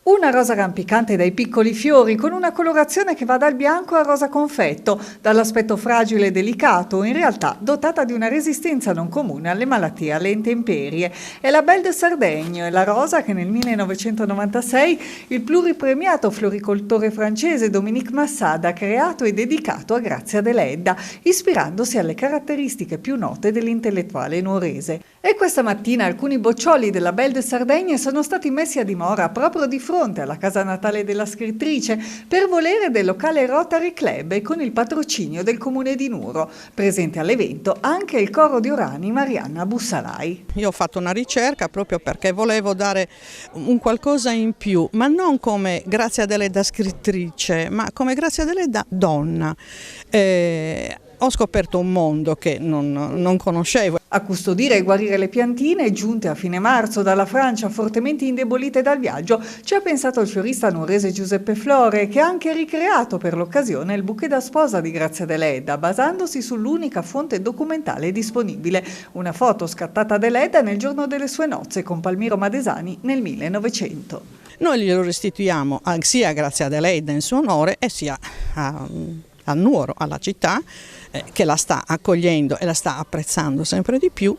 Una rosa rampicante dai piccoli fiori, con una colorazione che va dal bianco al rosa confetto, dall'aspetto fragile e delicato, in realtà dotata di una resistenza non comune alle malattie e alle intemperie. È la Belle de Sardaigne, la rosa che nel 1996 il pluripremiato floricoltore francese Dominique Massad ha creato e dedicato a Grazia Deledda, ispirandosi alle caratteristiche più note dell'intellettuale nuorese. E questa mattina alcuni boccioli della Belle de Sardaigne sono stati messi a dimora proprio di fronte alla casa natale della scrittrice per volere del locale Rotary Club e con il patrocinio del comune di Nuoro. Presente all'evento anche il coro di Orani Marianna Bussalai. Io ho fatto una ricerca proprio perché volevo dare un qualcosa in più, ma non come Grazia Deledda scrittrice, ma come Grazia Deledda donna. Ho scoperto un mondo che non conoscevo. A custodire e guarire le piantine, giunte a fine marzo dalla Francia fortemente indebolite dal viaggio, ci ha pensato il fiorista nuorese Giuseppe Flore, che ha anche ricreato per l'occasione il bouquet da sposa di Grazia Deledda, basandosi sull'unica fonte documentale disponibile, una foto scattata da Deledda nel giorno delle sue nozze con Palmiro Madesani nel 1900. Noi glielo restituiamo sia a Grazia Deledda in suo onore e sia a Nuoro, alla città, che la sta accogliendo e la sta apprezzando sempre di più.